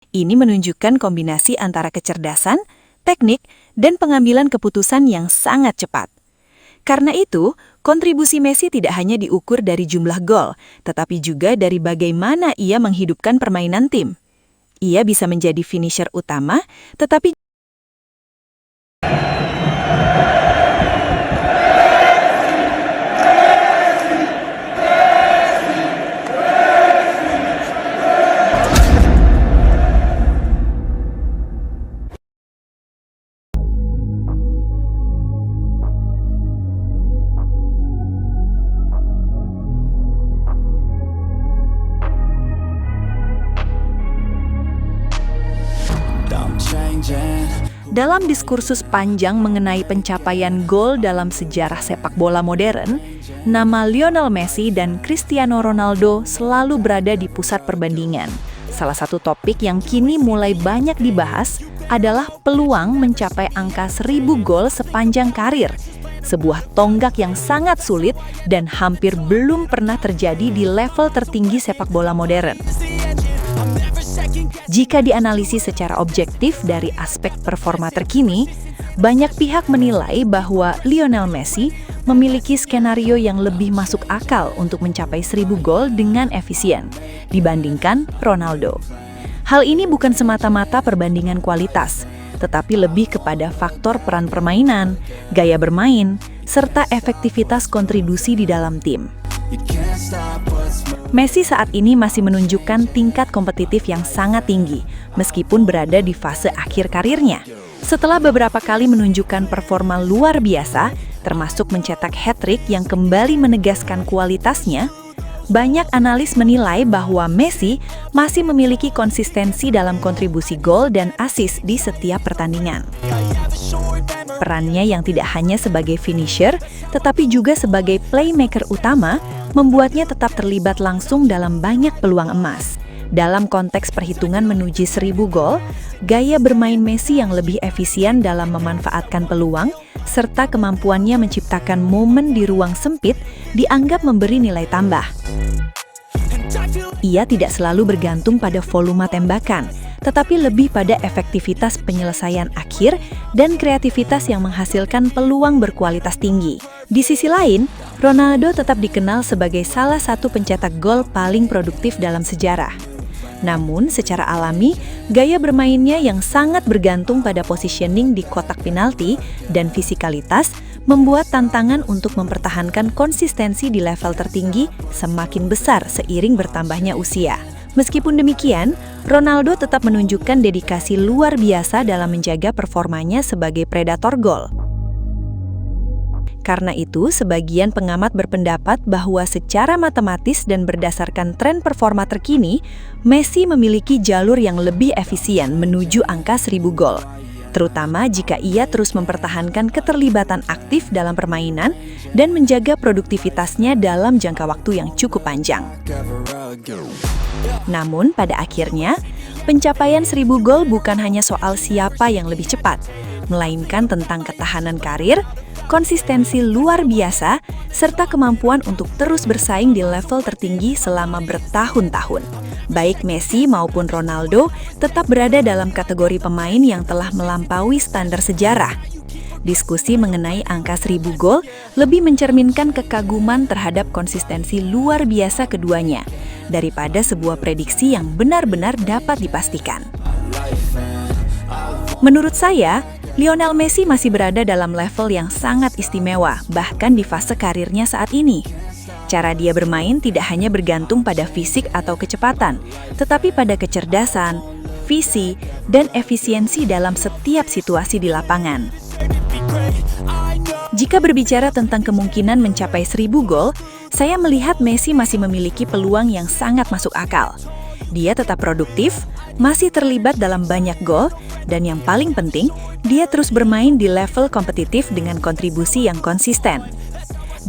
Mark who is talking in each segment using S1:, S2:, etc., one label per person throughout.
S1: Ini menunjukkan kombinasi antara kecerdasan, teknik, dan pengambilan keputusan yang sangat cepat. Karena itu, kontribusi Messi tidak hanya diukur dari jumlah gol, tetapi juga dari bagaimana ia menghidupkan permainan tim. Ia bisa menjadi finisher utama, tetapi dalam diskursus panjang mengenai pencapaian gol dalam sejarah sepak bola modern, nama Lionel Messi dan Cristiano Ronaldo selalu berada di pusat perbandingan. Salah satu topik yang kini mulai banyak dibahas adalah peluang mencapai angka 1000 gol sepanjang karir. Sebuah tonggak yang sangat sulit dan hampir belum pernah terjadi di level tertinggi sepak bola modern. Jika dianalisis secara objektif dari aspek performa terkini, banyak pihak menilai bahwa Lionel Messi memiliki skenario yang lebih masuk akal untuk mencapai 1000 gol dengan efisien dibandingkan Ronaldo. Hal ini bukan semata-mata perbandingan kualitas, tetapi lebih kepada faktor peran permainan, gaya bermain, serta efektivitas kontribusi di dalam tim. Messi saat ini masih menunjukkan tingkat kompetitif yang sangat tinggi, meskipun berada di fase akhir karirnya. Setelah beberapa kali menunjukkan performa luar biasa, termasuk mencetak hat-trick yang kembali menegaskan kualitasnya, banyak analis menilai bahwa Messi masih memiliki konsistensi dalam kontribusi gol dan assist di setiap pertandingan. Perannya yang tidak hanya sebagai finisher, tetapi juga sebagai playmaker utama, membuatnya tetap terlibat langsung dalam banyak peluang emas. Dalam konteks perhitungan menuju 1000 gol, gaya bermain Messi yang lebih efisien dalam memanfaatkan peluang, serta kemampuannya menciptakan momen di ruang sempit, dianggap memberi nilai tambah. Ia tidak selalu bergantung pada volume tembakan, tetapi lebih pada efektivitas penyelesaian akhir dan kreativitas yang menghasilkan peluang berkualitas tinggi. Di sisi lain, Ronaldo tetap dikenal sebagai salah satu pencetak gol paling produktif dalam sejarah. Namun, secara alami, gaya bermainnya yang sangat bergantung pada positioning di kotak penalti dan fisikalitas membuat tantangan untuk mempertahankan konsistensi di level tertinggi semakin besar seiring bertambahnya usia. Meskipun demikian, Ronaldo tetap menunjukkan dedikasi luar biasa dalam menjaga performanya sebagai predator gol. Karena itu, sebagian pengamat berpendapat bahwa secara matematis dan berdasarkan tren performa terkini, Messi memiliki jalur yang lebih efisien menuju angka 1000 gol. Terutama jika ia terus mempertahankan keterlibatan aktif dalam permainan dan menjaga produktivitasnya dalam jangka waktu yang cukup panjang. Namun, pada akhirnya, pencapaian 1000 gol bukan hanya soal siapa yang lebih cepat, melainkan tentang ketahanan karir, konsistensi luar biasa, serta kemampuan untuk terus bersaing di level tertinggi selama bertahun-tahun. Baik Messi maupun Ronaldo tetap berada dalam kategori pemain yang telah melampaui standar sejarah. Diskusi mengenai angka 1000 gol lebih mencerminkan kekaguman terhadap konsistensi luar biasa keduanya, daripada sebuah prediksi yang benar-benar dapat dipastikan. Menurut saya, Lionel Messi masih berada dalam level yang sangat istimewa, bahkan di fase karirnya saat ini. Cara dia bermain tidak hanya bergantung pada fisik atau kecepatan, tetapi pada kecerdasan, visi, dan efisiensi dalam setiap situasi di lapangan. Jika berbicara tentang kemungkinan mencapai 1000 gol, saya melihat Messi masih memiliki peluang yang sangat masuk akal. Dia tetap produktif, masih terlibat dalam banyak gol, dan yang paling penting, dia terus bermain di level kompetitif dengan kontribusi yang konsisten.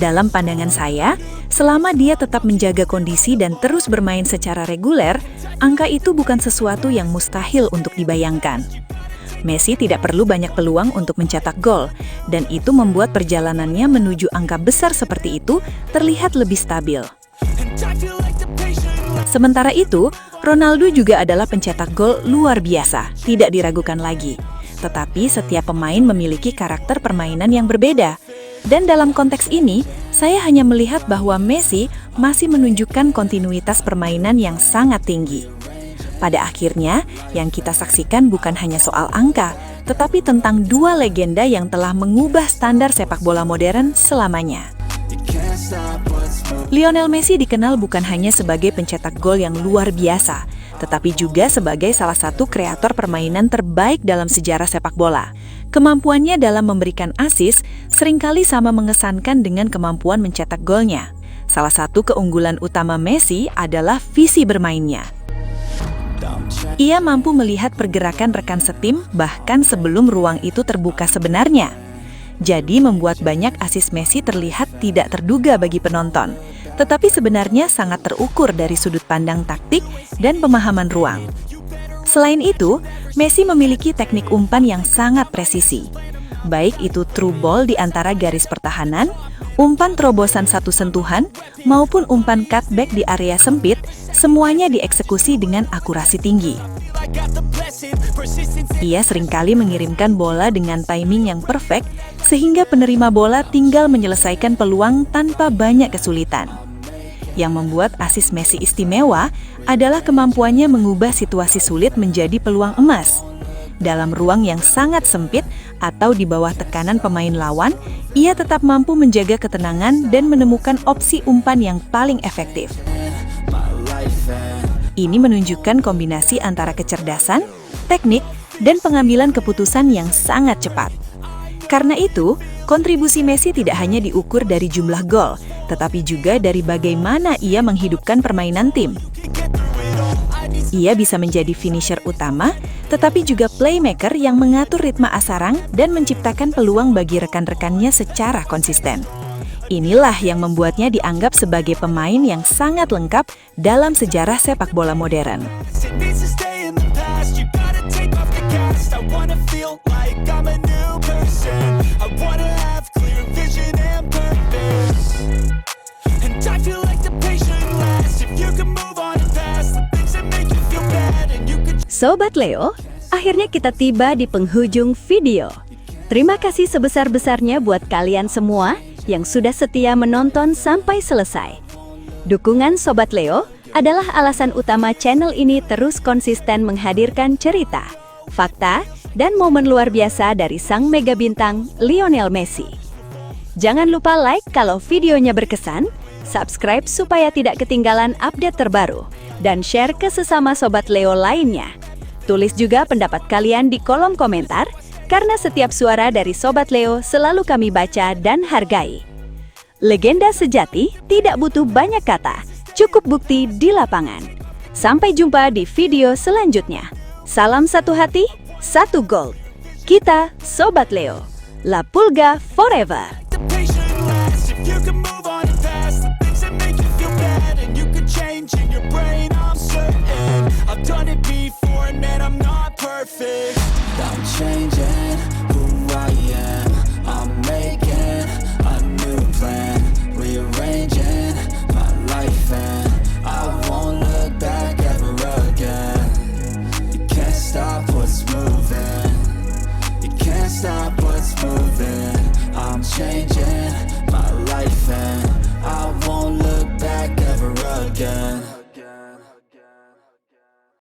S1: Dalam pandangan saya, selama dia tetap menjaga kondisi dan terus bermain secara reguler, angka itu bukan sesuatu yang mustahil untuk dibayangkan. Messi tidak perlu banyak peluang untuk mencetak gol, dan itu membuat perjalanannya menuju angka besar seperti itu terlihat lebih stabil. Sementara itu, Ronaldo juga adalah pencetak gol luar biasa, tidak diragukan lagi. Tetapi setiap pemain memiliki karakter permainan yang berbeda. Dan dalam konteks ini, saya hanya melihat bahwa Messi masih menunjukkan kontinuitas permainan yang sangat tinggi. Pada akhirnya, yang kita saksikan bukan hanya soal angka, tetapi tentang dua legenda yang telah mengubah standar sepak bola modern selamanya. Lionel Messi dikenal bukan hanya sebagai pencetak gol yang luar biasa, tetapi juga sebagai salah satu kreator permainan terbaik dalam sejarah sepak bola. Kemampuannya dalam memberikan assist seringkali sama mengesankan dengan kemampuan mencetak golnya. Salah satu keunggulan utama Messi adalah visi bermainnya. Ia mampu melihat pergerakan rekan setim bahkan sebelum ruang itu terbuka sebenarnya. Jadi membuat banyak assist Messi terlihat tidak terduga bagi penonton, tetapi sebenarnya sangat terukur dari sudut pandang taktik dan pemahaman ruang. Selain itu, Messi memiliki teknik umpan yang sangat presisi. Baik itu through ball di antara garis pertahanan, umpan terobosan satu sentuhan, maupun umpan cutback di area sempit, semuanya dieksekusi dengan akurasi tinggi. Ia seringkali mengirimkan bola dengan timing yang perfect, sehingga penerima bola tinggal menyelesaikan peluang tanpa banyak kesulitan. Yang membuat assist Messi istimewa adalah kemampuannya mengubah situasi sulit menjadi peluang emas. Dalam ruang yang sangat sempit atau di bawah tekanan pemain lawan, ia tetap mampu menjaga ketenangan dan menemukan opsi umpan yang paling efektif. Ini menunjukkan kombinasi antara kecerdasan, teknik, dan pengambilan keputusan yang sangat cepat. Karena itu, kontribusi Messi tidak hanya diukur dari jumlah gol, tetapi juga dari bagaimana ia menghidupkan permainan tim. Ia bisa menjadi finisher utama, tetapi juga playmaker yang mengatur ritme asarang dan menciptakan peluang bagi rekan-rekannya secara konsisten. Inilah yang membuatnya dianggap sebagai pemain yang sangat lengkap dalam sejarah sepak bola modern.
S2: Sobat Leo, akhirnya kita tiba di penghujung video. Terima kasih sebesar-besarnya buat kalian semua yang sudah setia menonton sampai selesai. Dukungan Sobat Leo adalah alasan utama channel ini terus konsisten menghadirkan cerita, fakta, dan momen luar biasa dari sang mega bintang Lionel Messi. Jangan lupa like kalau videonya berkesan, subscribe supaya tidak ketinggalan update terbaru, dan share ke sesama Sobat Leo lainnya. Tulis juga pendapat kalian di kolom komentar, karena setiap suara dari Sobat Leo selalu kami baca dan hargai. Legenda sejati tidak butuh banyak kata, cukup bukti di lapangan. Sampai jumpa di video selanjutnya. Salam satu hati, satu gold. Kita Sobat Leo. La Pulga forever. I've done it before and man, I'm not perfect. I'm changing.